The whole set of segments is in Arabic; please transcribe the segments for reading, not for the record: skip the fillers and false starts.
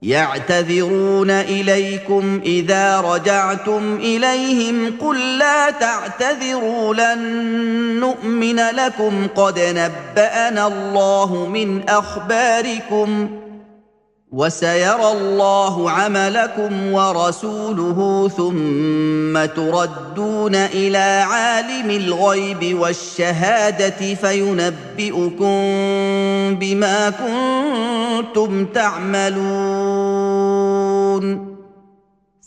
يعتذرون إليكم إذا رجعتم إليهم قل لا تعتذروا لن نؤمن لكم قد نبأنا الله من أخباركم وسيرى الله عملكم ورسوله ثم تردون إلى عالم الغيب والشهادة فينبئكم بما كنتم تعملون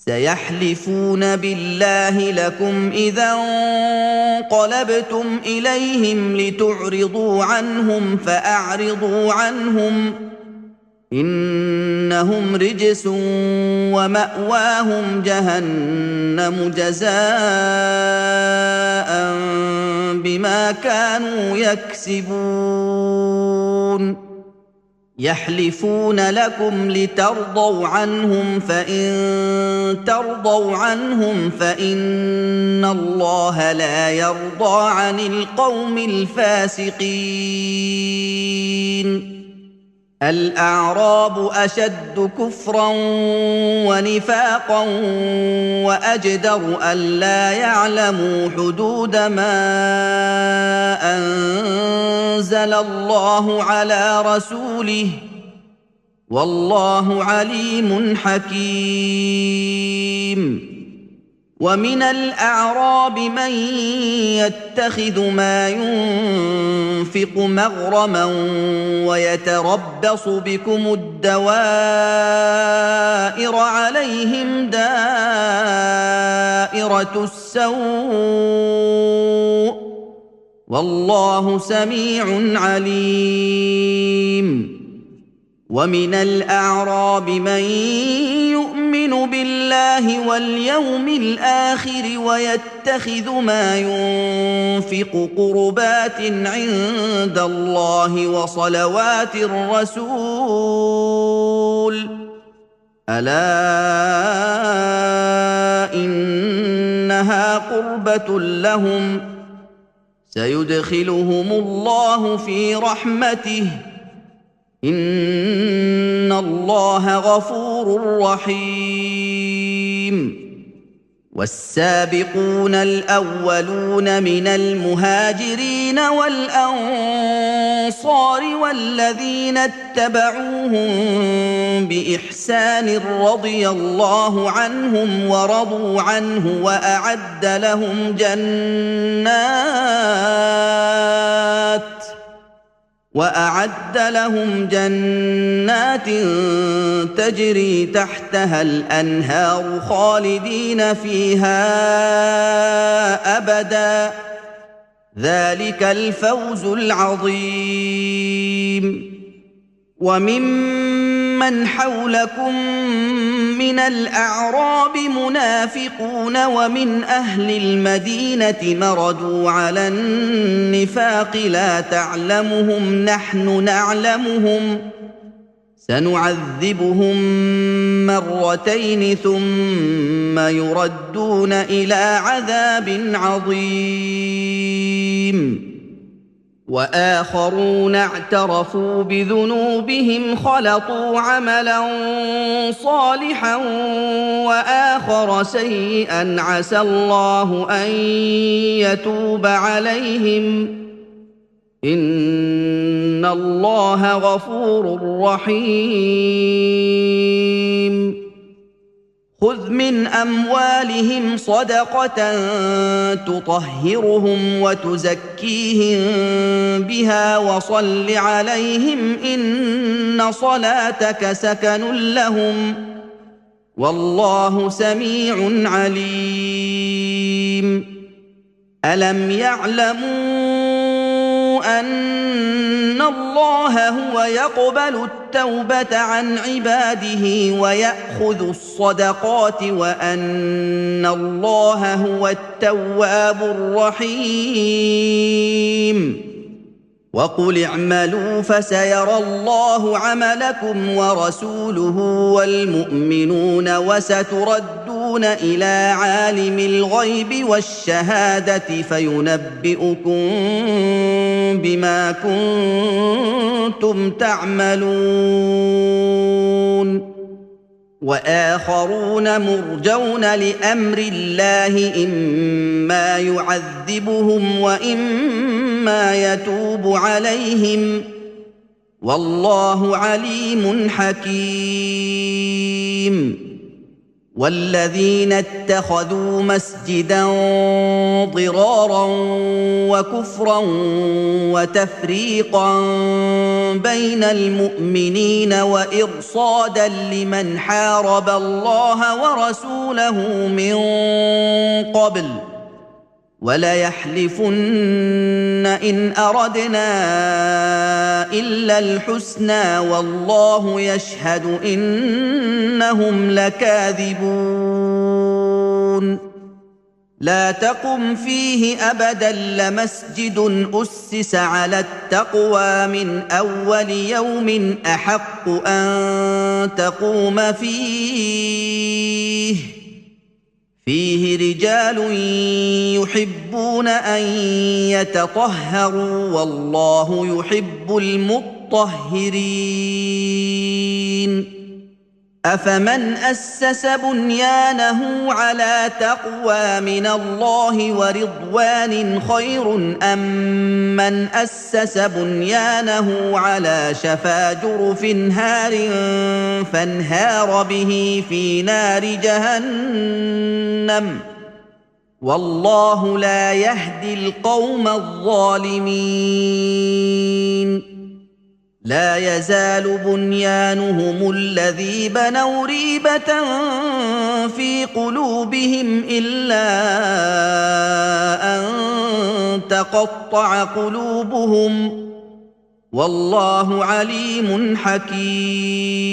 سيحلفون بالله لكم إذا انقلبتم إليهم لتعرضوا عنهم فأعرضوا عنهم إنهم رجس ومأواهم جهنم جزاء بما كانوا يكسبون يحلفون لكم لترضوا عنهم فإن ترضوا عنهم فإن الله لا يرضى عن القوم الفاسقين الأعراب أشد كفرا ونفاقا وأجدر ألا يعلموا حدود ما أنزل الله على رسوله والله عليم حكيم ومن الأعراب من يتخذ ما ينفق مغرما ويتربص بكم الدوائر عليهم دائرة السوء والله سميع عليم ومن الأعراب من يؤمن بالله واليوم الآخر ويتخذ ما ينفق قربات عند الله وصلوات الرسول ألا إنها قربة لهم سيدخلهم الله في رحمته إن الله غفور رحيم والسابقون الأولون من المهاجرين والأنصار والذين اتبعوهم بإحسان رضي الله عنهم ورضوا عنه وأعد لهم جنات تجري تحتها الأنهار خالدين فيها أبدا ذلك الفوز العظيم وممن حولكم من الأعراب منافقون ومن أهل المدينة مردوا على النفاق لا تعلمهم نحن نعلمهم سنعذبهم مرتين ثم يردون إلى عذاب عظيم وآخرون اعترفوا بذنوبهم خلطوا عملا صالحا وآخر سيئا عسى الله أن يتوب عليهم إن الله غفور رحيم خذ من أموالهم صدقة تطهرهم وتزكيهم بها وصل عليهم إن صلاتك سكن لهم والله سميع عليم ألم يعلموا أن الله هو يقبل التوبة عن عباده ويأخذ الصدقات وأن الله هو التواب الرحيم وقل اعملوا فسيرى الله عملكم ورسوله والمؤمنون وستردون إلى عالم الغيب والشهادة فينبئكم بما كنتم تعملون وآخرون مرجون لأمر الله إما يعذبهم وإما يتوب عليهم والله عليم حكيم والذين اتخذوا مسجدا ضرارا وكفرا وتفريقا بين المؤمنين وإرصادا لمن حارب الله ورسوله من قبل وليحلفن إن أردنا إلا الحسنى والله يشهد إنهم لكاذبون لا تقم فيه أبدا لمسجد أسس على التقوى من أول يوم أحق أن تقوم فيه رجال يحبون أن يتطهروا والله يحب المطهرين أفمن أسس بنيانه على تقوى من الله ورضوان خير أم من أسس بنيانه على شفا جرف هار فانهار به في نار جهنم والله لا يهدي القوم الظالمين لا يزال بنيانهم الذي بنوا ريبة في قلوبهم إلا أن تقطع قلوبهم والله عليم حكيم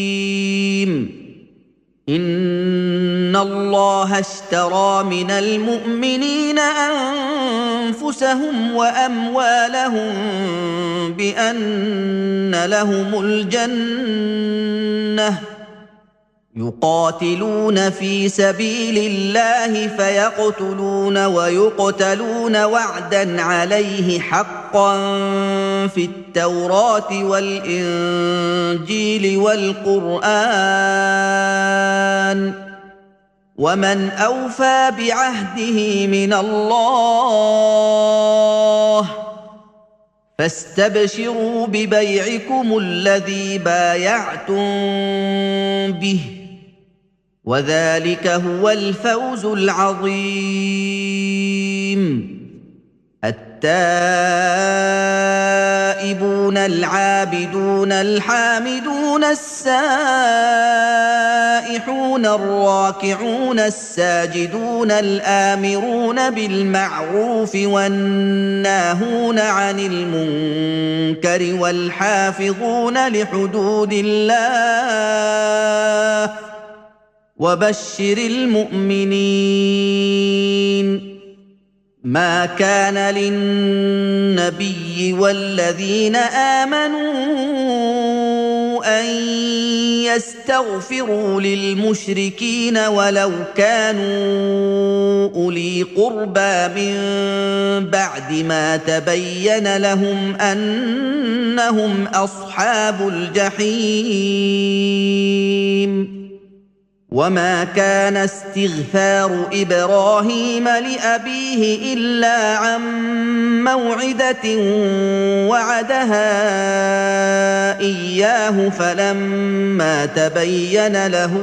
إن الله اشترى من المؤمنين أنفسهم وأموالهم بأن لهم الجنة يقاتلون في سبيل الله فيقتلون ويقتلون وعدا عليه حقا في التوراة والإنجيل والقرآن ومن أوفى بعهده من الله فاستبشروا ببيعكم الذي بايعتم به وذلك هو الفوز العظيم التائبون العابدون الحامدون السائحون الراكعون الساجدون الآمرون بالمعروف والناهون عن المنكر والحافظون لحدود الله وبشر المؤمنين ما كان للنبي والذين آمنوا أن يستغفروا للمشركين ولو كانوا أولي قربى من بعد ما تبين لهم أنهم أصحاب الجحيم وما كان استغفار إبراهيم لأبيه إلا عن موعدة وعدها إياه فلما تبين له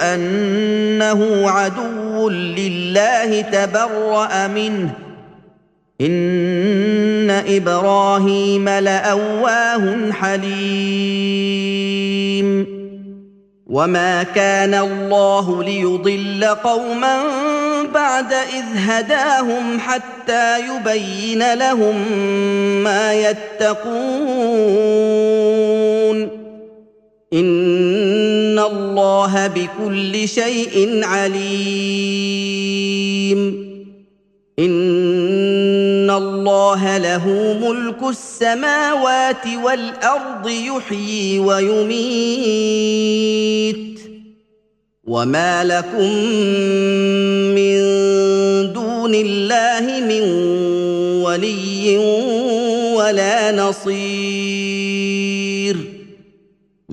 أنه عدو لله تبرأ منه إن إبراهيم لأواه حليم وما كان الله ليضل قوما بعد إذ هداهم حتى يبين لهم ما يتقون إن الله بكل شيء عليم إن الله له ملك السماوات والأرض يحيي ويميت وما لكم من دون الله من ولي ولا نصير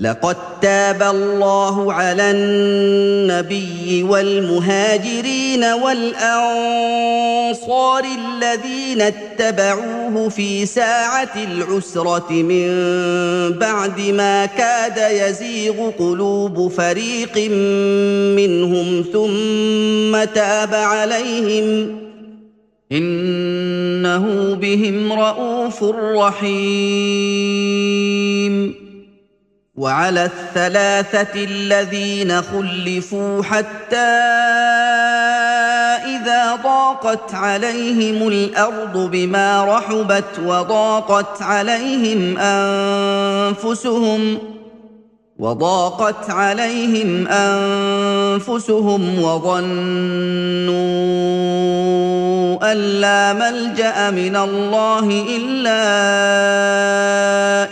لقد تاب الله على النبي والمهاجرين والأنصار الذين اتبعوه في ساعة العسرة من بعد ما كاد يزيغ قلوب فريق منهم ثم تاب عليهم إنه بهم رءوف رحيم. وعلى الثلاثة الذين خلفوا حتى إذا ضاقت عليهم الأرض بما رحبت وضاقت عليهم أنفسهم وظنوا أن لا ملجأ من الله إلا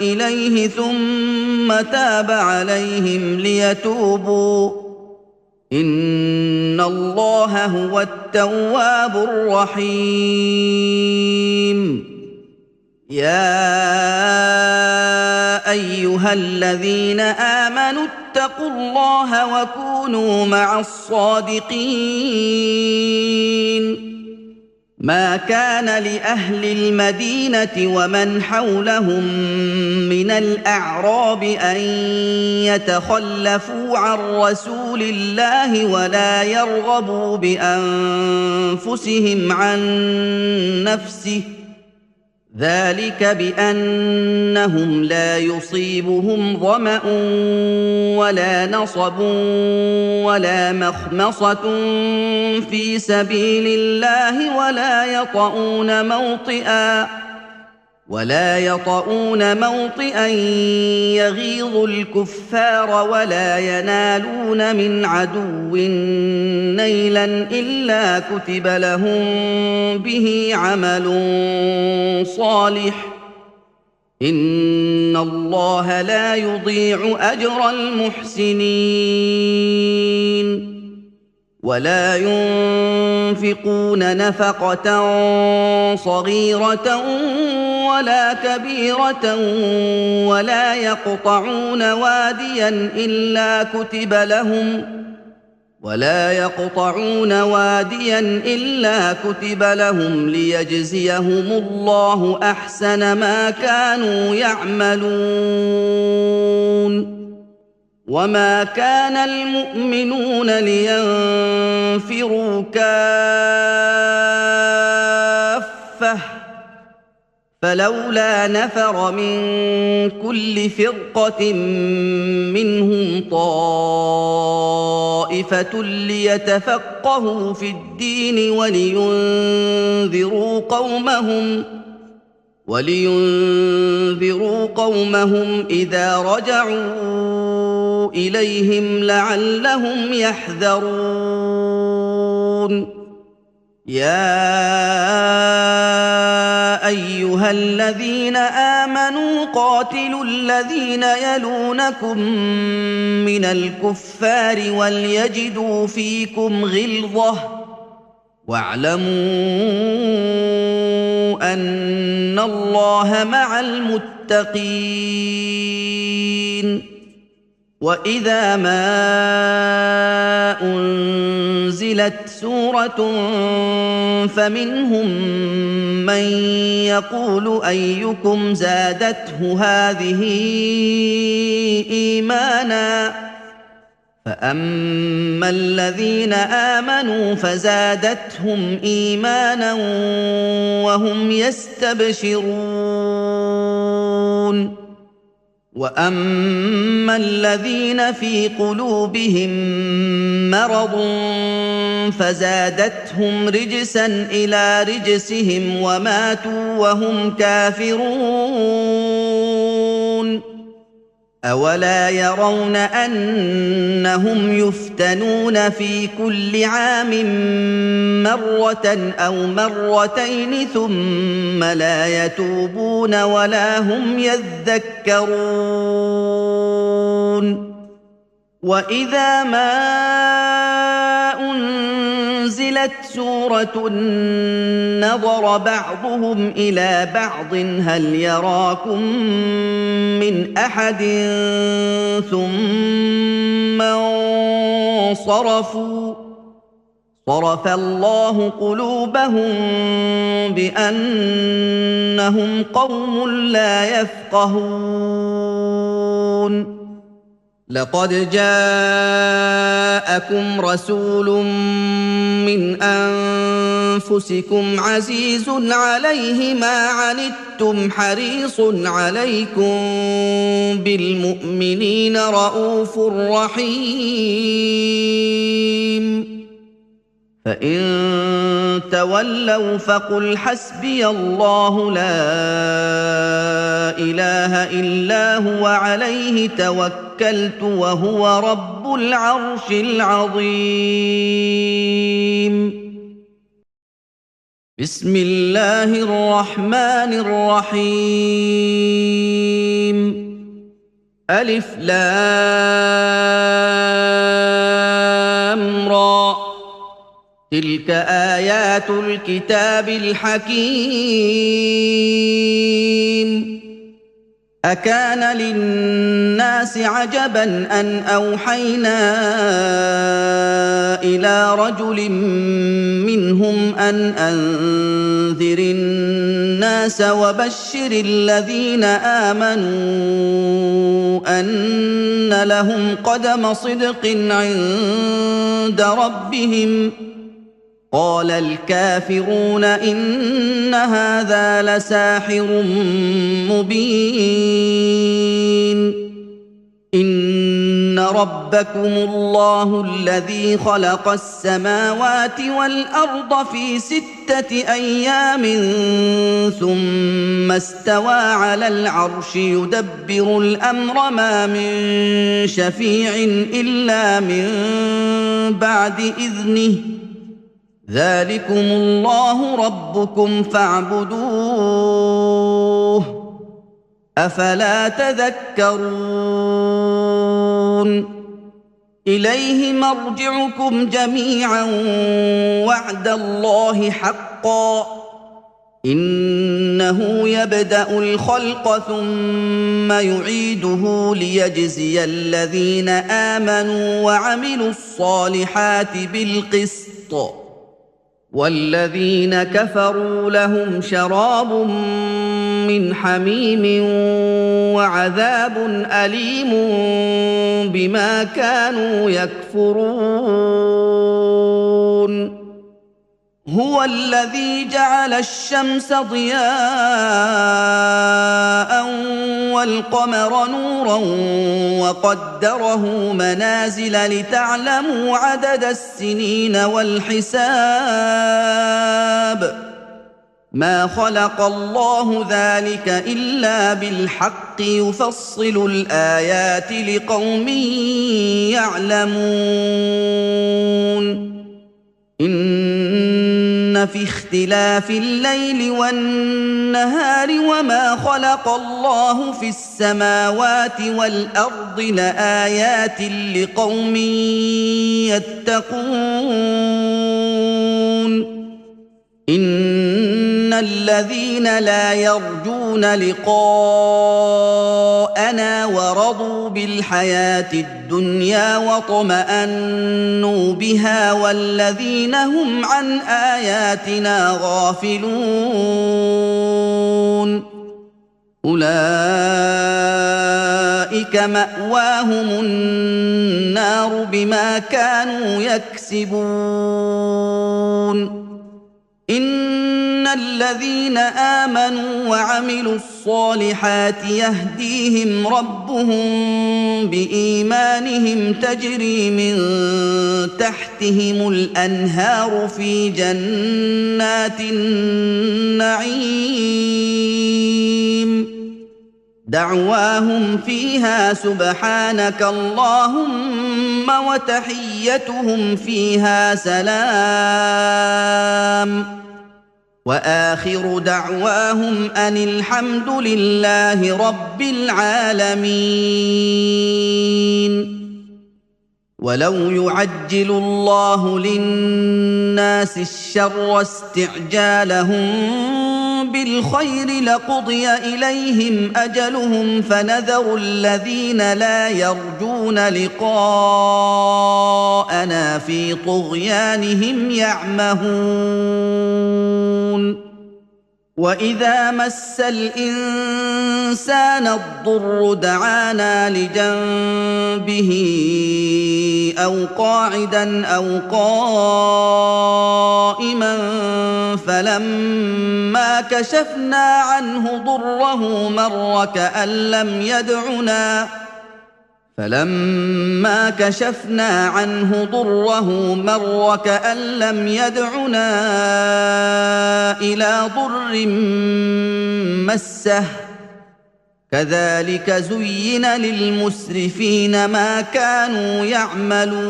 إليه ثم تاب عليهم ليتوبوا إن الله هو التواب الرحيم. يا أيها الذين آمنوا اتقوا الله وكونوا مع الصادقين. ما كان لأهل المدينة ومن حولهم من الأعراب أن يتخلفوا عن رسول الله ولا يرغبوا بأنفسهم عن نفسه، ذلك بأنهم لا يصيبهم ظمأ ولا نصب ولا مخمصة في سبيل الله ولا يطؤون موطئا يغيظ الكفار ولا ينالون من عدو نيلا إلا كتب لهم به عمل صالح إن الله لا يضيع أجر المحسنين. ولا ينفقون نفقة صغيرة ولا كبيرة ولا يقطعون واديا إلا كتب لهم ليجزيهم الله أحسن ما كانوا يعملون. وما كان المؤمنون لينفروا كافة فلولا نفر من كل فرقة منهم طائفة ليتفقهوا في الدين ولينذروا قومهم إذا رجعوا إليهم لعلهم يحذرون. يا أيها الذين آمنوا قاتلوا الذين يلونكم من الكفار وليجدوا فيكم غلظة واعلموا أن الله مع المتقين. وإذا ما أنزلت سورة فمنهم من يقول أيكم زادته هذه إيمانا فأما الذين آمنوا فزادتهم إيمانا وهم يستبشرون. وأما الذين في قلوبهم مرض فزادتهم رجسا إلى رجسهم وماتوا وهم كافرون. أولا يرون أنهم يفتنون في كل عام مرة أو مرتين ثم لا يتوبون ولا هم يذكرون. وإذا ما أنزلت سورة نظر بعضهم إلى بعض هل يراكم من أحد ثم انصرفوا صرف الله قلوبهم بأنهم قوم لا يفقهون لقد جاءكم رسول من أنفسكم عزيز عليه ما عنتم حريص عليكم بالمؤمنين رءوف رحيم فإن تولوا فقل حسبي الله لا إله إلا هو عليه توكلت وهو رب العرش العظيم بسم الله الرحمن الرحيم ألف لام را تلك آيات الكتاب الحكيم أكان للناس عجبا أن أوحينا إلى رجل منهم أن أنذر الناس وبشر الذين آمنوا أن لهم قدم صدق عند ربهم قال الكافرون إن هذا لساحر مبين إن ربكم الله الذي خلق السماوات والأرض في 6 أيام ثم استوى على العرش يدبر الأمر ما من شفيع إلا من بعد إذنه ذلكم الله ربكم فاعبدوه أفلا تذكرون إليه مرجعكم جميعا وعد الله حقا إنه يبدأ الخلق ثم يعيده ليجزي الذين آمنوا وعملوا الصالحات بالقسط والذين كفروا لهم شراب من حميم وعذاب أليم بما كانوا يكفرون هو الذي جعل الشمس ضياء والقمر نورا وقدره منازل لتعلموا عدد السنين والحساب ما خلق الله ذلك إلا بالحق يفصل الآيات لقوم يعلمون إن في اختلاف الليل والنهار وما خلق الله في السماوات والأرض لآيات لقوم يتقون إن الذين لا يرجون لقاءنا ورضوا بالحياة الدنيا واطمأنوا بها والذين هم عن آياتنا غافلون أولئك مأواهم النار بما كانوا يكسبون إن الذين آمنوا وعملوا الصالحات يهديهم ربهم بإيمانهم تجري من تحتهم الأنهار في جنات النعيم دعواهم فيها سبحانك اللهم وتحيتهم فيها سلام وآخر دعواهم أن الحمد لله رب العالمين ولو يعجل الله للناس الشر استعجالهم بالخير لقضي إليهم أجلهم فنذر الذين لا يرجون لقاءنا في طغيانهم يعمهون وإذا مس الإنسان الضر دعانا لجنبه أو قاعدا أو قائما فلما كشفنا عنه ضره مر كأن لم يدعنا إلى ضر مسه كذلك زين للمسرفين ما كانوا يعملون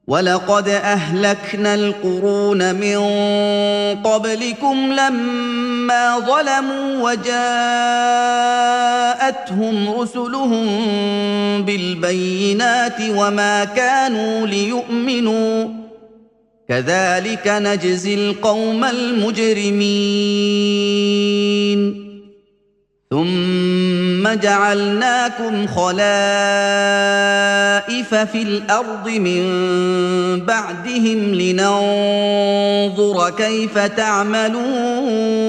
ولقد أهلكنا القرون من قبلكم لما ظلموا وجاءتهم رسلهم بالبينات وما كانوا ليؤمنوا كذلك نجزي القوم المجرمين ثم جعلناكم خلائف في الأرض من بعدهم لننظر كيف تعملون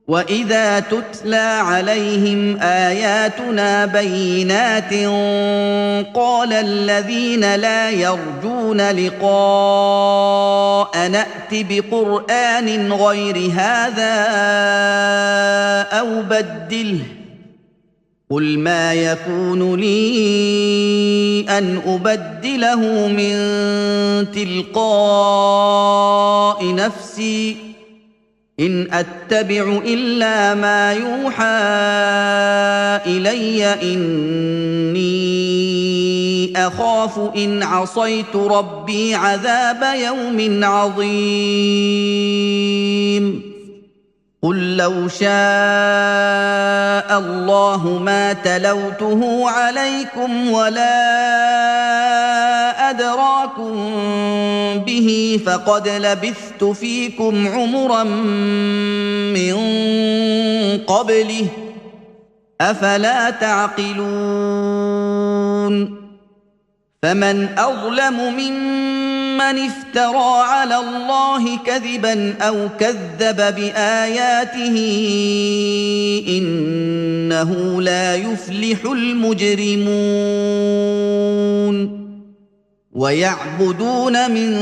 وإذا تتلى عليهم آياتنا بينات قال الذين لا يرجون لقاء نأت بقرآن غير هذا أو بدله قل ما يكون لي أن أبدله من تلقاء نفسي إن أتبع إلا ما يوحى إلي إني أخاف إن عصيت ربي عذاب يوم عظيم قل لو شاء الله ما تلوته عليكم ولا أدراكم به فقد لبثت فيكم عمرا من قبله أفلا تعقلون فمن أظلم ممن افترى على الله كذبا أو كذب بآياته إنه لا يفلح المجرمون ويعبدون من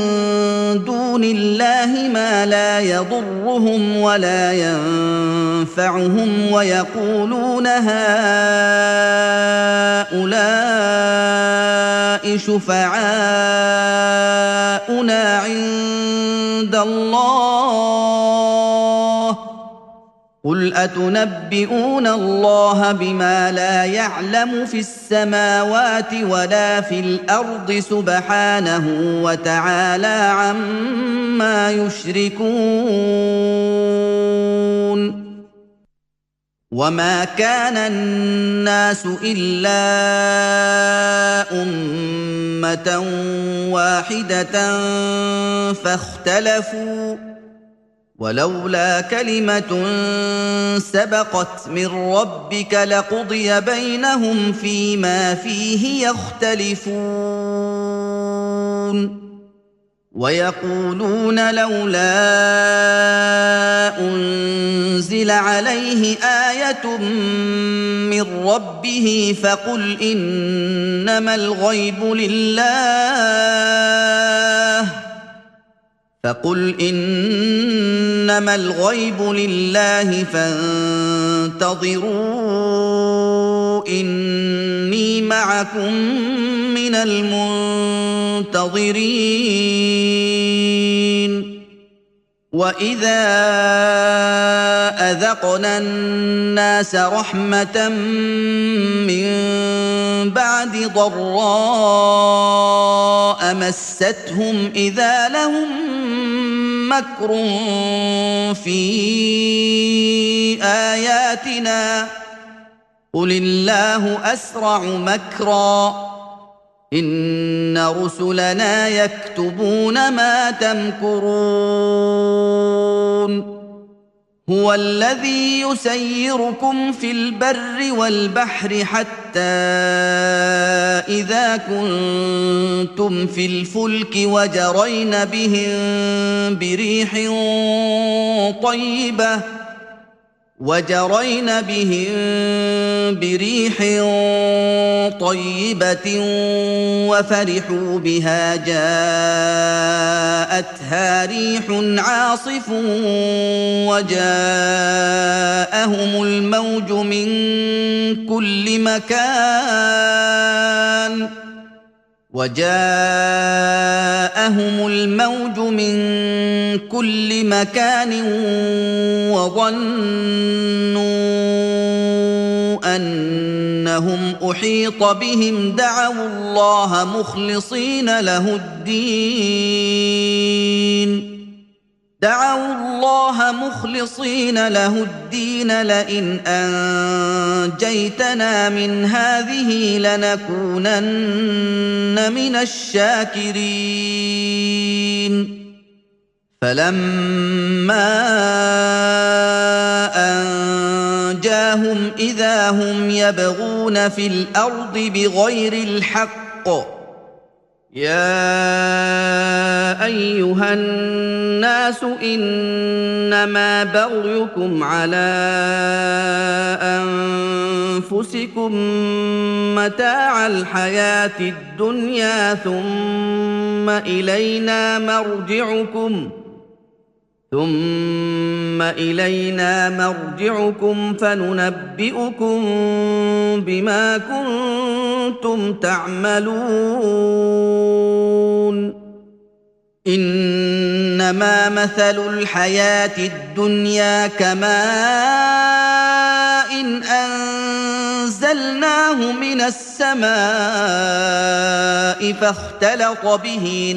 دون الله ما لا يضرهم ولا ينفعهم ويقولون هؤلاء شفعاؤنا عند الله قل أتنبئون الله بما لا يعلم في السماوات ولا في الأرض سبحانه وتعالى عما يشركون وما كان الناس إلا أمة واحدة فاختلفوا ولولا كلمة سبقت من ربك لقضي بينهم فيما فيه يختلفون ويقولون لولا أنزل عليه آية من ربه فقل إنما الغيب لله فانتظروا إني معكم من المنتظرين وإذا أذقنا الناس رحمة من بعد ضراء مستهم إذا لهم مكر في آياتنا قل الله أسرع مكرا إن رسلنا يكتبون ما تمكرون هو الذي يسيركم في البر والبحر حتى إذا كنتم في الفلك وجرين بهم بريح طيبة وفرحوا بها جاءتها ريح عاصف وجاءهم الموج من كل مكان وظنوا أنهم أحيط بهم دعوا الله مخلصين له الدين لئن أنجيتنا من هذه لنكونن من الشاكرين فلما أنجاهم إذا هم يبغون في الأرض بغير الحق يا أيها الناس إنما بغيكم على أنفسكم متاع الحياة الدنيا ثم إلينا مرجعكم فننبئكم بما كنتم تعملون إنما مثل الحياة الدنيا كماء إن أنزلناه من السماء فاختلط به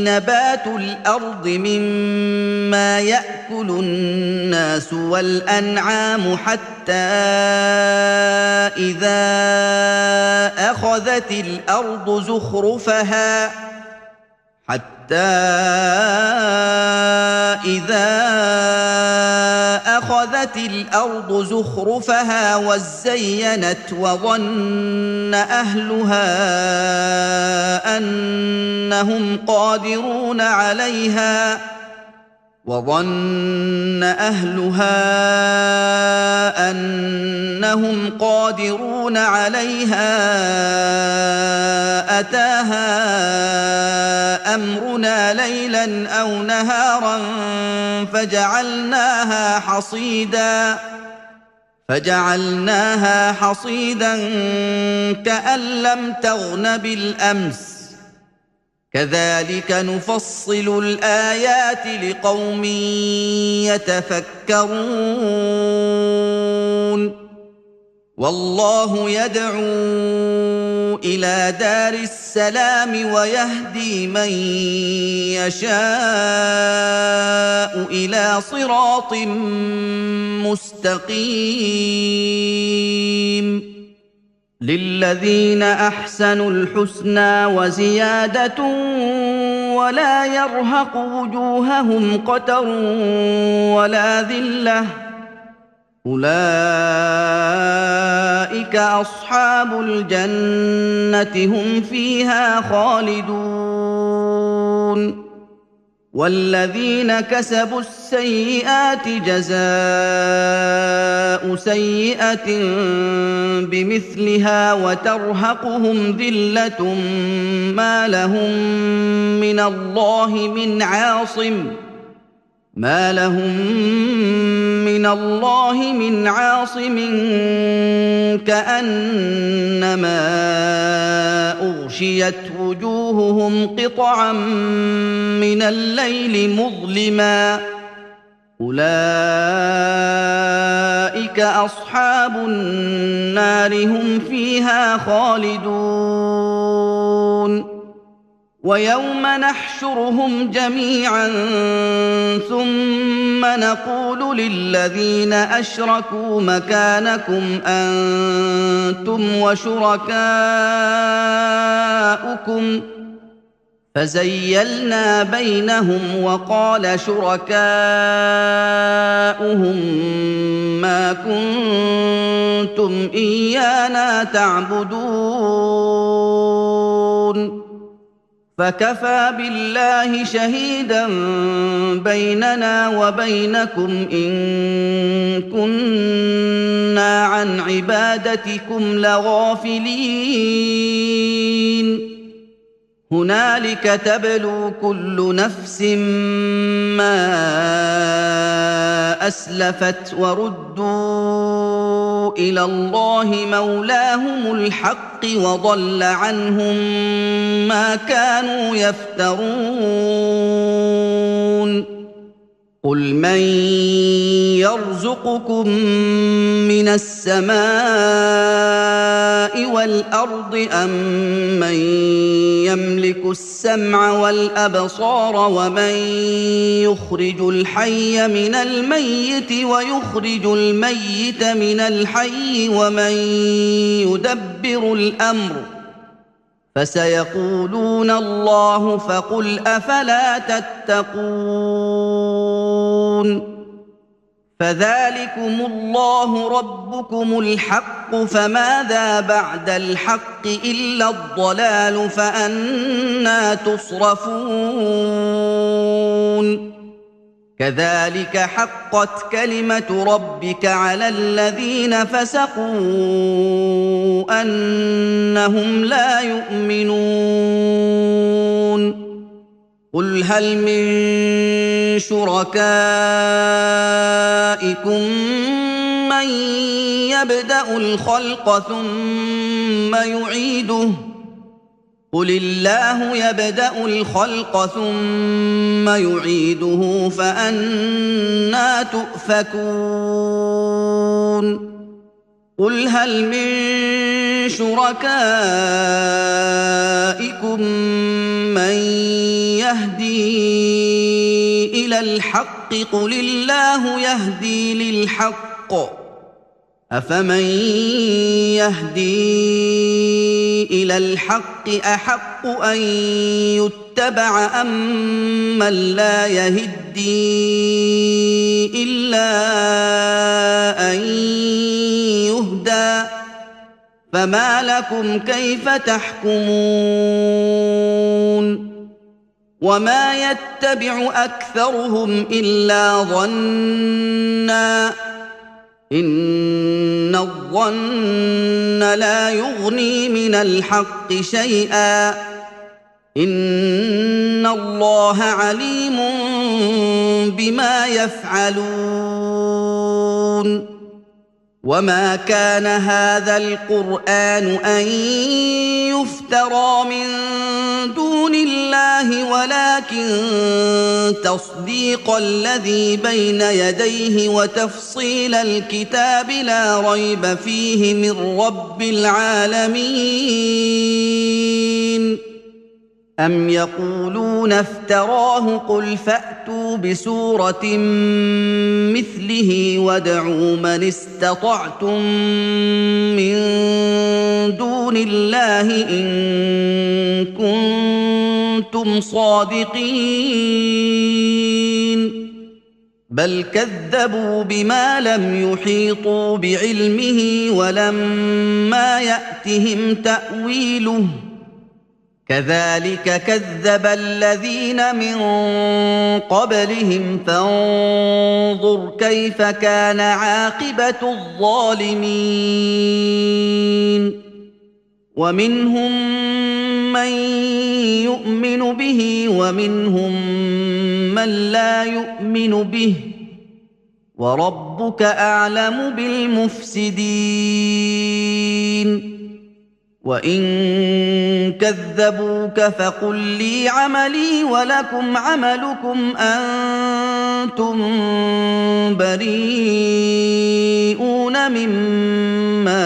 نبات الأرض مما يأكل الناس والأنعام حتى إذا أخذت الأرض زخرفها وزينت وظن أهلها أنهم قادرون عليها أتاها أمرنا ليلا أو نهارا فجعلناها حصيدا كأن لم تغن بالأمس كذلك نفصل الآيات لقوم يتفكرون والله يدعو إلى دار السلام ويهدي من يشاء إلى صراط مستقيم للذين أحسنوا الحسنى وزيادة ولا يرهق وجوههم قتر ولا ذلة أولئك أصحاب الجنة هم فيها خالدون والذين كسبوا السيئات جزاء سيئة بمثلها وترهقهم ذلة ما لهم من الله من عاصم كأنما أغشيت وجوههم قطعا من الليل مظلما أولئك أصحاب النار هم فيها خالدون ويوم نحشرهم جميعا ثم نقول للذين أشركوا مكانكم أنتم وشركاؤكم فزيلنا بينهم وقال شركاؤهم ما كنتم إيانا تعبدون فكفى بالله شهيدا بيننا وبينكم إن كنا عن عبادتكم لغافلين هنالك تبلو كل نفس ما أسلفت وردوا إلى الله مولاهم الحق وضل عنهم ما كانوا يفترون قل من يرزقكم من السماء والأرض أم من يملك السمع والأبصار ومن يخرج الحي من الميت ويخرج الميت من الحي ومن يدبر الأمر فسيقولون الله فقل أفلا تتقون فذلكم الله ربكم الحق فماذا بعد الحق إلا الضلال فأنى تصرفون كذلك حقت كلمة ربك على الذين فسقوا أنهم لا يؤمنون قل هل من شركائكم من يبدأ الخلق ثم يعيده قل الله يبدأ الخلق ثم يعيده فأنى تؤفكون قل هل من شركائكم من يهدي إلى الحق قل الله يهدي للحق أفمن يهدي إلى الحق أحق أن يتبع أم من لا يهدي إلا أن يهدى فما لكم كيف تحكمون وما يتبع أكثرهم إلا ظنًّا إن الظن لا يغني من الحق شيئا إن الله عليم بما يفعلون وما كان هذا القرآن أن يفترى من دون الله ولكن تصديق الذي بين يديه وتفصيل الكتاب لا ريب فيه من رب العالمين أم يقولون افتراه قل فأتوا بسورة مثله وادعوا من استطعتم من دون الله إن كنتم صادقين بل كذبوا بما لم يحيطوا بعلمه ولما يأتهم تأويله كذلك كذب الذين من قبلهم فانظر كيف كان عاقبة الظالمين ومنهم من يؤمن به ومنهم من لا يؤمن به وربك أعلم بالمفسدين وإن كذبوك فقل لي عملي ولكم عملكم أنتم بريئون مما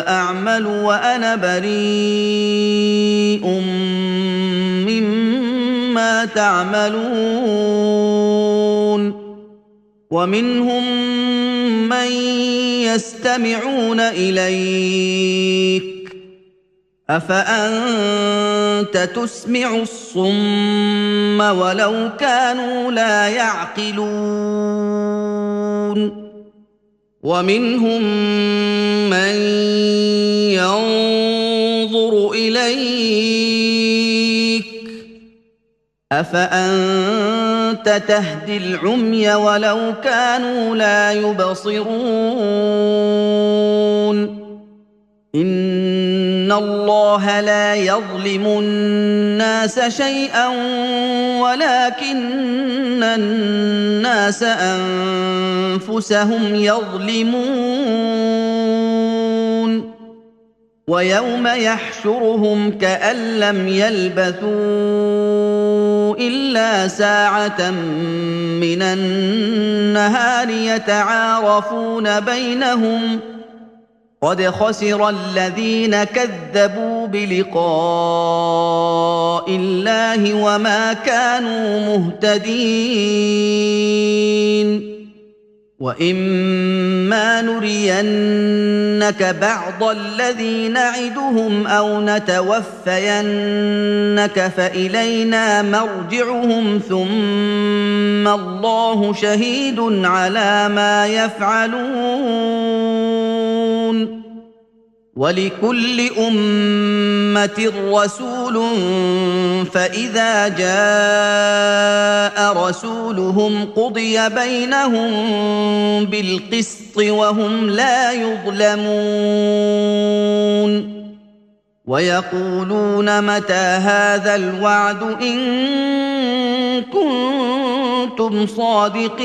أعمل وأنا بريء ومنهم من يستمعون إليك أفأنت تسمع الصم ولو كانوا لا يعقلون ومنهم من ينظر إليك أفأنت تهدي العمي ولو كانوا لا يبصرون إن الله لا يظلم الناس شيئا ولكن الناس أنفسهم يظلمون ويوم يحشرهم كأن لم يلبثوا إلا ساعة من النهار يتعارفون بينهم قد خسر الذين كذبوا بلقاء الله وما كانوا مهتدين وإما نرينك بعض الذي نعدهم أو نتوفينك فإلينا مرجعهم ثم الله شهيد على ما يفعلون ولكل أمة رسول فإذا جاء رسولهم قضي بينهم بالقسط وهم لا يظلمون ويقولون متى هذا الوعد إن كنتم صادقين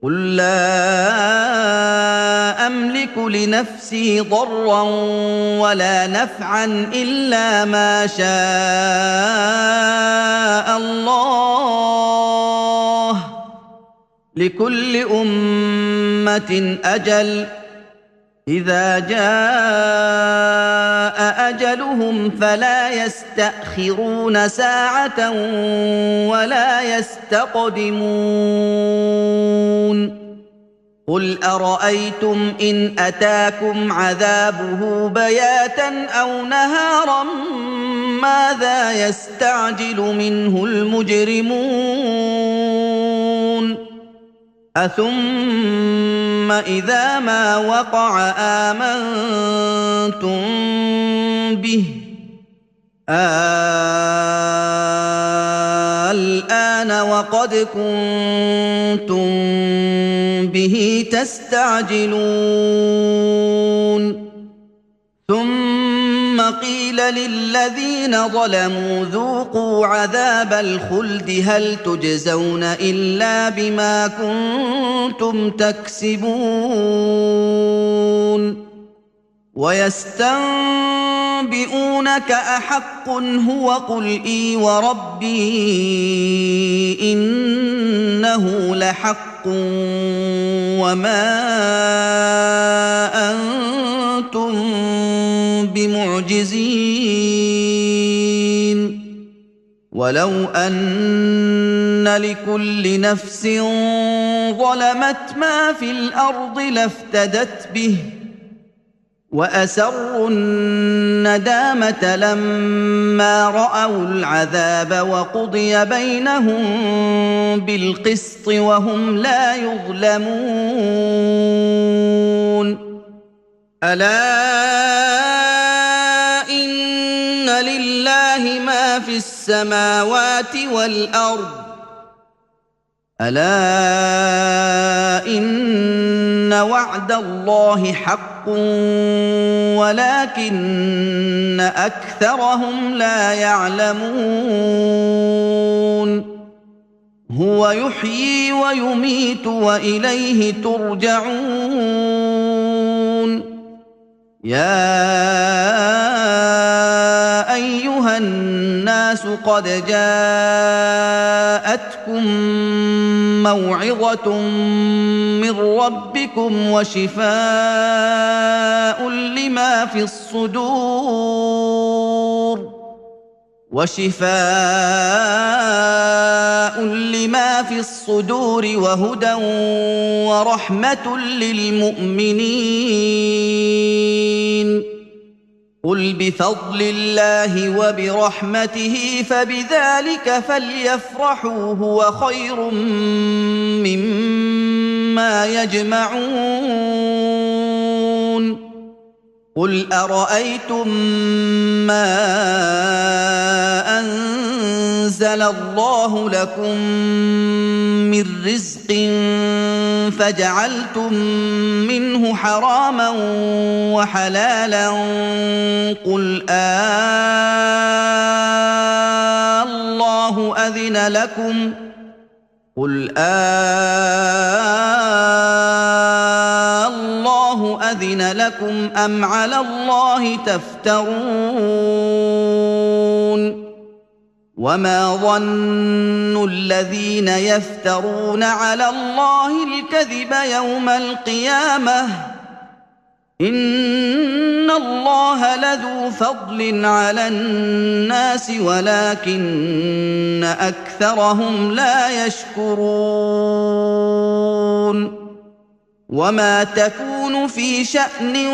قل لا أملك لنفسي ضرا ولا نفعا إلا ما شاء الله لكل أمة أجل إذا جاء أجلهم فلا يستأخرون ساعة ولا يستقدمون قل أرأيتم إن أتاكم عذابه بياتا أو نهارا ماذا يستعجل منه المجرمون أثم إذا ما وقع آمنتم به الآن وقد كنتم به تستعجلون ثم قيل للذين ظلموا ذوقوا عذاب الخلد هل تجزون إلا بما كنتم تكسبون ويستنبئونك أحق هو قل إي وربي إنه لحق وما أنتم بمعجزين ولو أن لكل نفس ظلمت ما في الأرض لافتدت به وأسروا الندامة لما رأوا العذاب وقضي بينهم بالقسط وهم لا يظلمون ألا إن لله ما في السماوات والأرض ألا إن وعد الله حق ولكن أكثرهم لا يعلمون هو يحيي ويميت وإليه ترجعون يا أيها الناس قد جاءتكم موعظة من ربكم وشفاء لما في الصدور وشفاء لما في الصدور وهدى ورحمة للمؤمنين. قل بفضل الله وبرحمته فبذلك فليفرحوا هو خير مما يجمعون. قل أرأيتم ما أنزل الله لكم من رزق فجعلتم منه حراما وحلالا قل الله أذن لكم الله أذن لكم أم على الله تفترون. وما ظن الذين يفترون على الله الكذب يوم القيامة إن الله لذو فضل على الناس ولكن أكثرهم لا يشكرون. وما تكون في شأن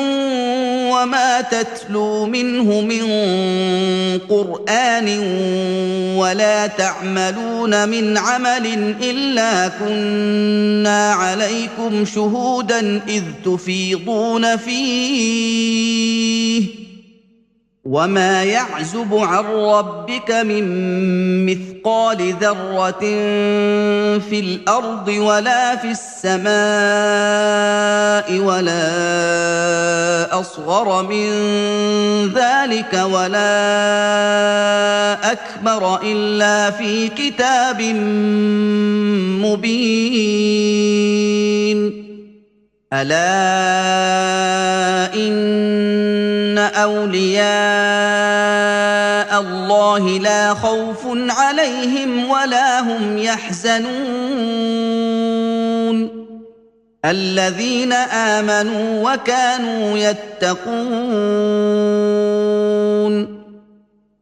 وما تتلو منه من قرآن ولا تعملون من عمل إلا كنا عليكم شهودا إذ تفيضون فيه وما يعزب عن ربك من مثقال ذرة في الأرض ولا في السماء ولا أصغر من ذلك ولا أكبر إلا في كتاب مبين. ألا إن أولياء الله لا خوف عليهم ولا هم يحزنون الذين آمنوا وكانوا يتقون.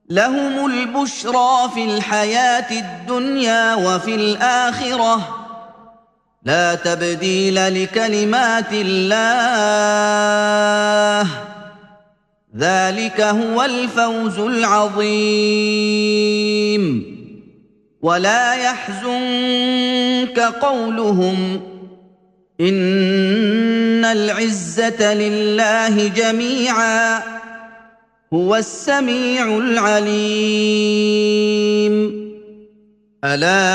لهم البشرى في الحياة الدنيا وفي الآخرة لا تبديل لكلمات الله ذلك هو الفوز العظيم. ولا يحزنك قولهم إن العزة لله جميعا هو السميع العليم. ألا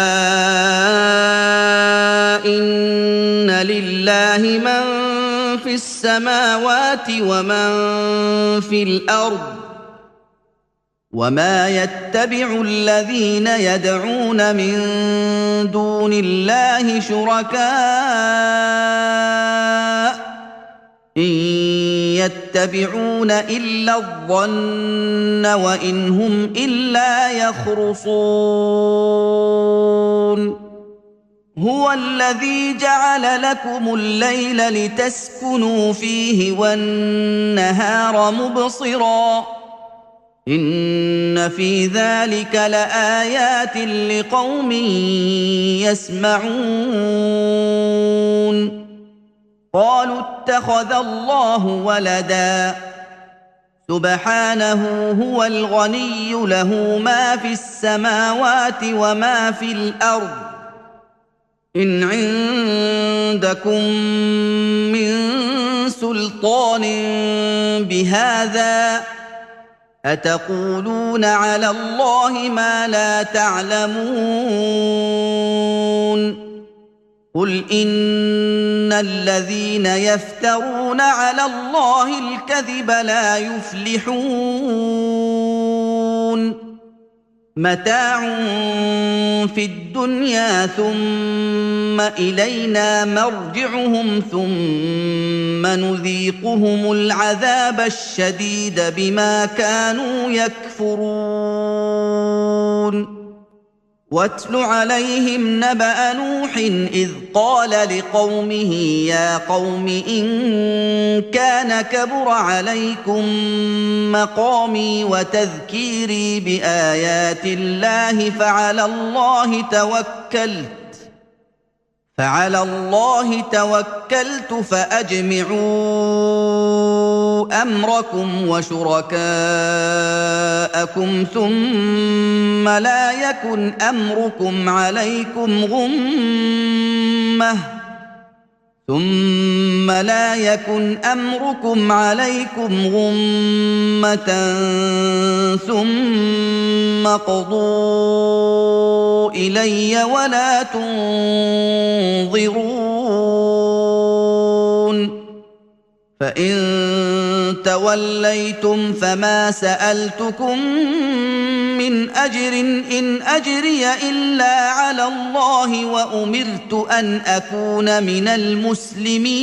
إن لله من في السماوات ومن في الأرض وما يتبع الذين يدعون من دون الله شركاء إن يتبعون إلا الظن وإن هم إلا يخرصون. هو الذي جعل لكم الليل لتسكنوا فيه والنهار مبصرا إن في ذلك لآيات لقوم يسمعون. قالوا اتخذ الله ولدا سبحانه هو الغني له ما في السماوات وما في الأرض إن عندكم من سلطان بهذا أتقولون على الله ما لا تعلمون. قل إن الذين يفترون على الله الكذب لا يفلحون. متاع في الدنيا ثم إلينا مرجعهم ثم نذيقهم العذاب الشديد بما كانوا يكفرون. واتل عليهم نبأ نوح إذ قال لقومه يا قوم إن كان كبر عليكم مقامي وتذكيري بآيات الله فعلى الله توكلت فأجمعوا أمركم وشركاءكم ثم لا يكن أمركم عليكم غمة ثم قضوا إلي ولا تنظرون فإن توليتم فما سألتكم من أجر إن أجري إلا على الله وأمرت أن أكون من المسلمين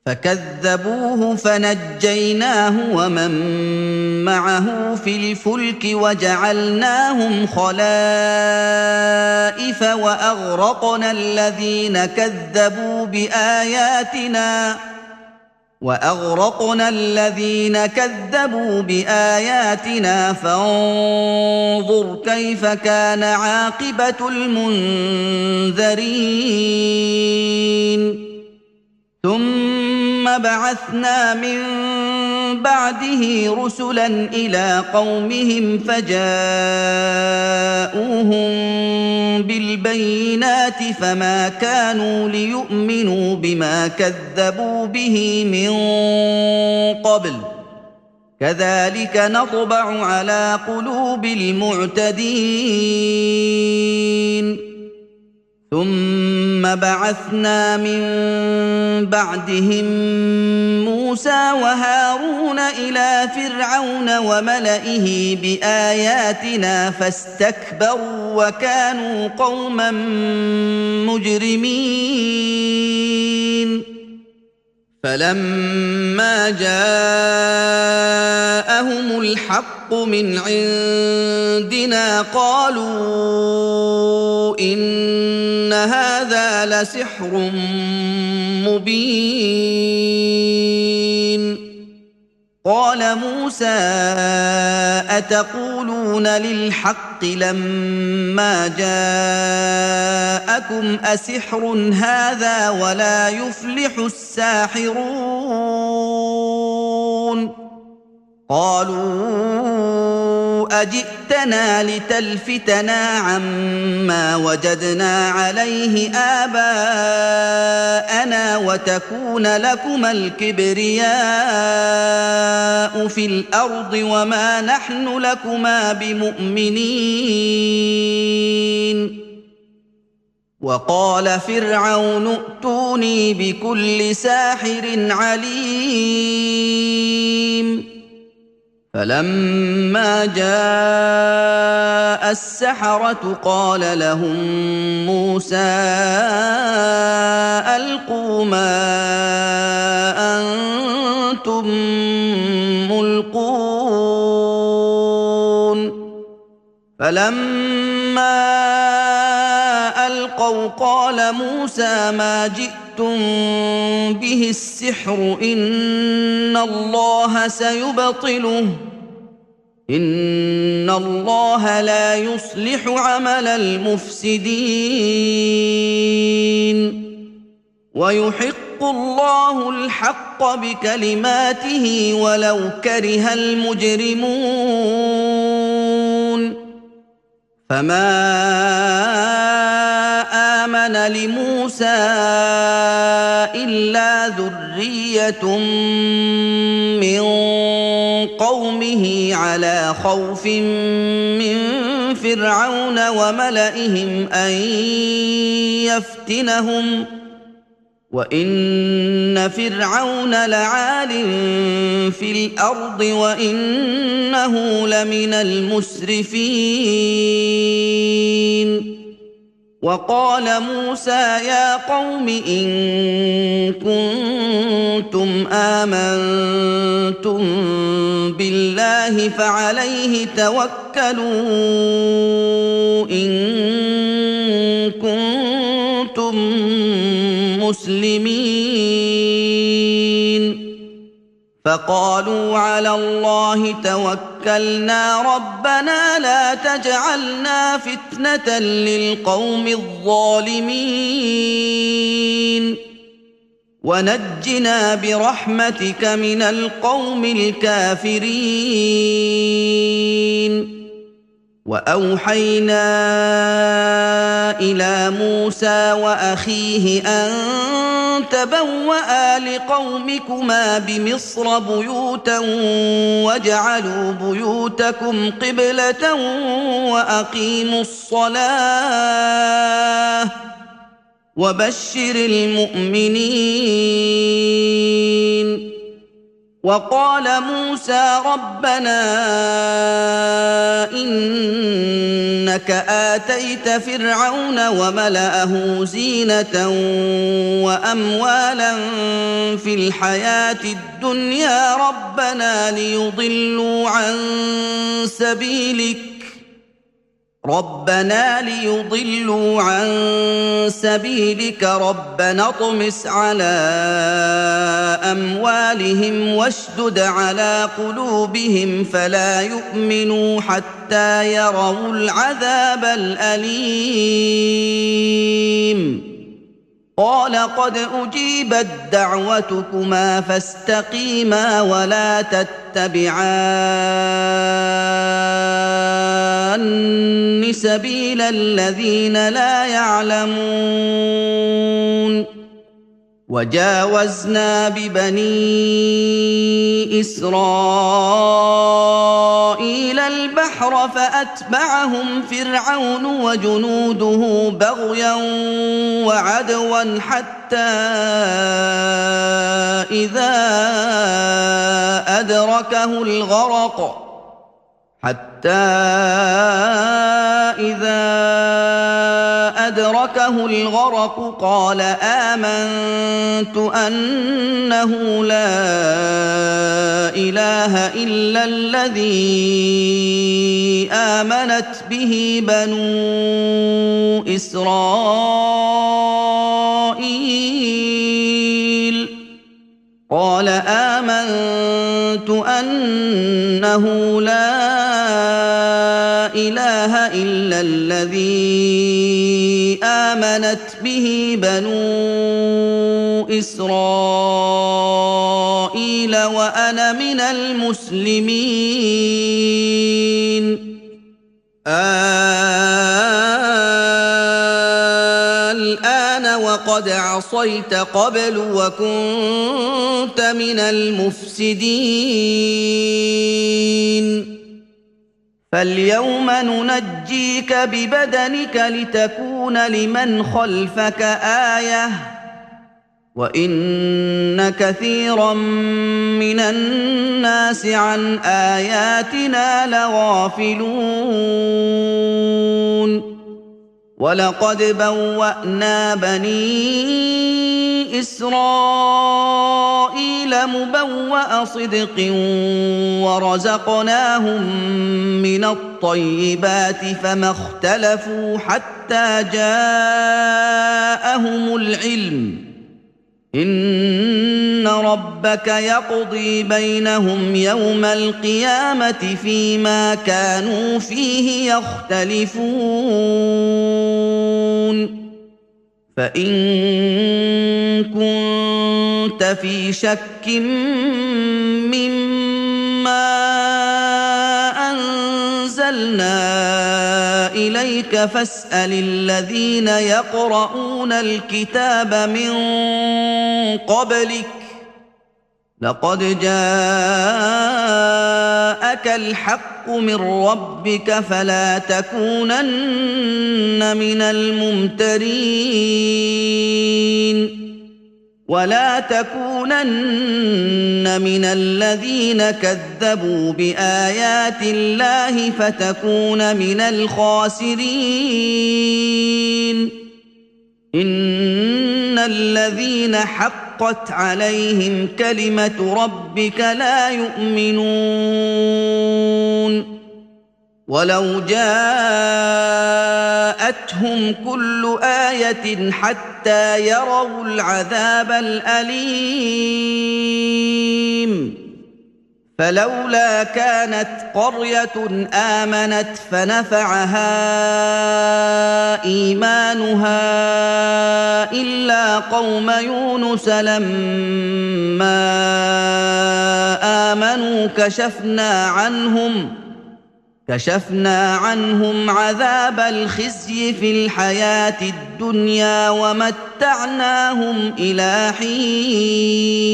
فكذبوه فنجيناه ومن معه في الفلك وجعلناهم خلائف وأغرقنا الذين كذبوا بآياتنا فانظر كيف كان عاقبة المنذرين ثم بعثنا من بعده رسلا إلى قومهم فجاءوهم بالبينات فما كانوا ليؤمنوا بما كذبوا به من قبل كذلك نطبع على قلوب المعتدين ثم بعثنا من بعدهم موسى وهارون إلى فرعون وملئه بآياتنا فاستكبروا وكانوا قوما مجرمين فلما جاءهم الحق من عندنا قالوا إن هذا لسحر مبين قال موسى أتقولون للحق لما جاءكم أسحر هذا ولا يفلح الساحرون قالوا أجئتنا لتلفتنا عما وجدنا عليه آباءنا وتكون لكما الكبرياء في الأرض وما نحن لكما بمؤمنين وقال فرعون ائتوني بكل ساحر عليم فلما جاء السحرة قال لهم موسى ألقوا ما أنتم ملقون فلما ألقوا قال موسى ما جئتم به السحر إن الله سيبطله إن الله لا يصلح عمل المفسدين ويحق الله الحق بكلماته ولو كره المجرمون فما آمن لموسى إلا ذرية من قومه على خوف من فرعون وملئهم أن يفتنهم وإن فرعون لعال في الأرض وإنه لمن المسرفين وقال موسى يا قوم إن كنتم آمنتم بالله فعليه توكلوا إن كنتم مسلمين فقالوا على الله توكلنا ربنا لا تجعلنا فتنة للقوم الظالمين ونجنا برحمتك من القوم الكافرين وأوحينا إلى موسى وأخيه أن تبوأ لقومكما بمصر بيوتا واجعلوا بيوتكم قبلة وأقيموا الصلاة وبشر المؤمنين وقال موسى ربنا إنك آتيت فرعون وملأه زينة وأموالا في الحياة الدنيا ربنا ليضلوا عن سبيلك ربنا اطمس على أموالهم واشدد على قلوبهم فلا يؤمنوا حتى يروا العذاب الأليم قال قد أجيبت دعوتكما فاستقيما ولا تتبعان سبيل الذين لا يعلمون وجاوزنا ببني إسرائيل البحر فأتبعهم فرعون وجنوده بغيا وعدوا حتى إذا أدركه الغرق قال آمنت أنه لا إله إلا الذي آمنت به بنو إسرائيل قال آمنت أنه لا إله إلا الذي آمنت به بنو إسرائيل وأنا من المسلمين الآن وقد عصيت قبل وكنت من المفسدين فاليوم ننجيك ببدنك لتكون لمن خلفك آية وإن كثيرا من الناس عن آياتنا لغافلون ولقد بوأنا بني إسرائيل مبوأ صدق ورزقناهم من الطيبات فما اختلفوا حتى جاءهم العلم إن ربك يقضي بينهم يوم القيامة فيما كانوا فيه يختلفون فإن كنت في شك مما أنزلنا إليك فاسأل الذين يقرؤون الكتاب من قبلك لقد جاءك الحق من ربك فلا تكونن من الممترين ولا تكونن من الذين كذبوا بآيات الله فتكون من الخاسرين الذين حقت عليهم كلمة ربك لا يؤمنون ولو جاءتهم كل آية حتى يروا العذاب الأليم فلولا كانت قرية آمنت فنفعها إيمانها إلا قوم يونس لما آمنوا كشفنا عنهم عذاب الخزي في الحياة الدنيا ومتعناهم إلى حين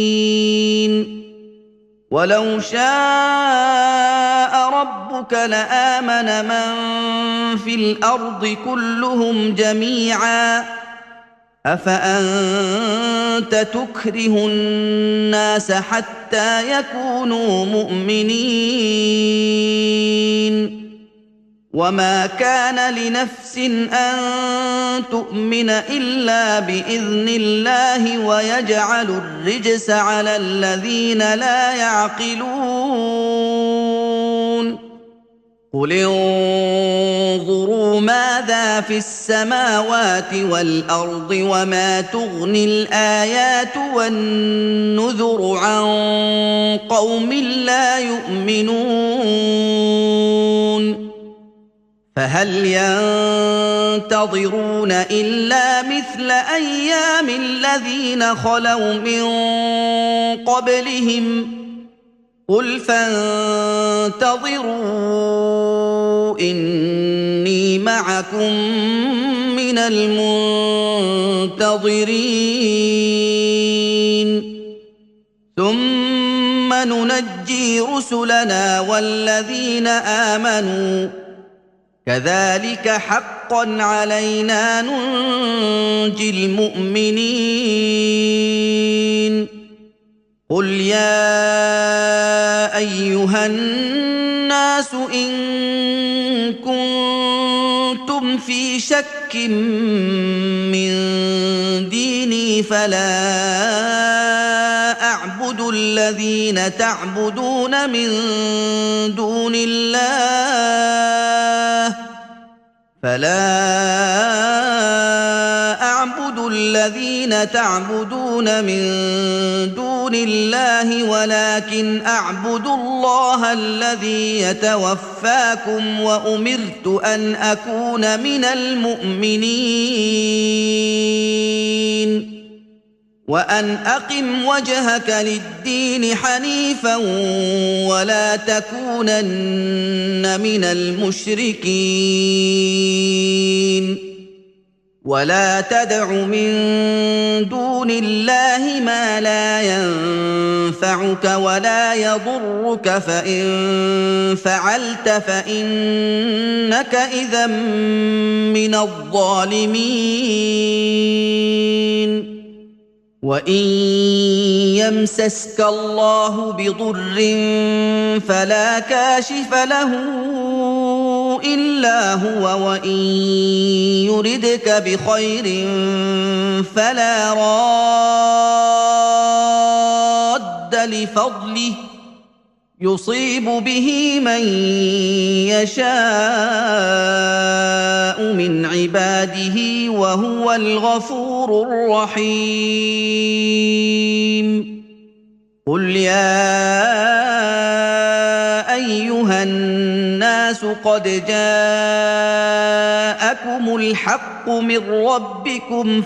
ولو شاء ربك لآمن من في الأرض كلهم جميعا أفأنت تكره الناس حتى يكونوا مؤمنين وما كان لنفس أن تؤمن إلا بإذن الله ويجعل الرجس على الذين لا يعقلون قل انظروا ماذا في السماوات والأرض وما تغني الآيات والنذر عن قوم لا يؤمنون فهل ينتظرون إلا مثل أيام الذين خلوا من قبلهم قل فانتظروا إني معكم من المنتظرين ثم ننجي رسلنا والذين آمنوا كذلك حقا علينا ننجي المؤمنين قل يا أيها الناس إن كنتم في شك من ديني فلا أعبد الذين تعبدون من دون الله ولكن أعبد الله الذي يتوفاكم وأمرت أن أكون من المؤمنين وأن أقم وجهك للدين حنيفا ولا تكونن من المشركين ولا تدع من دون الله ما لا ينفعك ولا يضرك فإن فعلت فإنك إذا من الظالمين وإن يمسسك الله بضر فلا كاشف له إلا هو وإن يردك بخير فلا راد لفضله يصيب به من يشاء من عباده وهو الغفور الرحيم قل يا أيها الناس قد جاءكم الحق من ربكم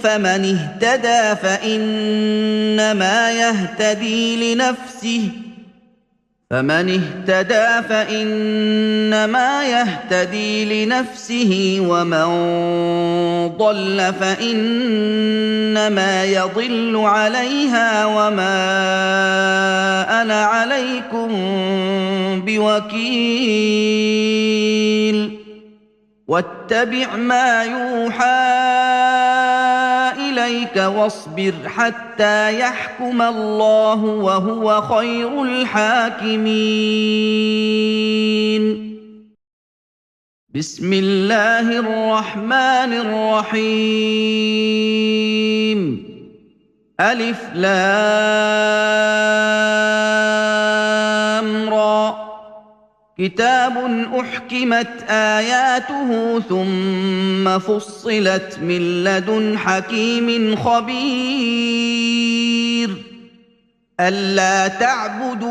فمن اهتدى فإنما يهتدي لنفسه ومن ضل فإنما يضل عليها وما أنا عليكم بوكيل واتبع ما يوحى إليك واصبر حتى يحكم الله وهو خير الحاكمين بسم الله الرحمن الرحيم ألف لام را كتاب أحكمت آياته ثم فصلت من لدن حكيم خبير ألا تعبدوا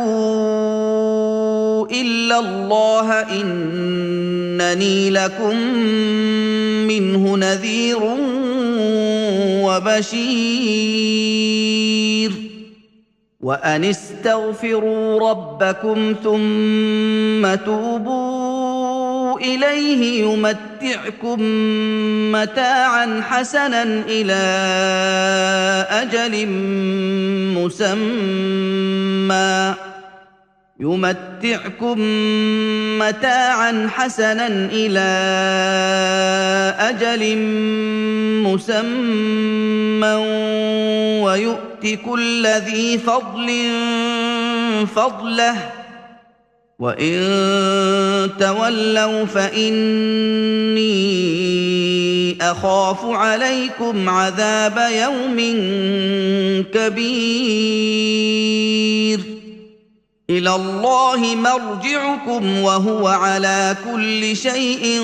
إلا الله إنني لكم منه نذير وبشير وأن استغفروا ربكم ثم توبوا إليه يمتعكم متاعا حسنا إلى أجل مسمى ويؤت كل ذي فضل فضله وإن تولوا فإني أخاف عليكم عذاب يوم كبير إلى الله مرجعكم وهو على كل شيء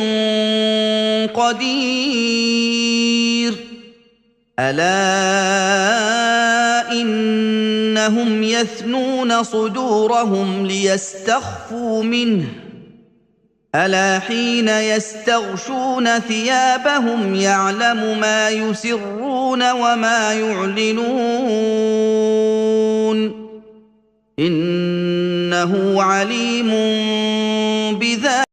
قدير ألا إنهم يثنون صدورهم ليستخفوا منه ألا حين يستغشون ثيابهم يعلم ما يسرون وما يعلنون إنه عليم بذات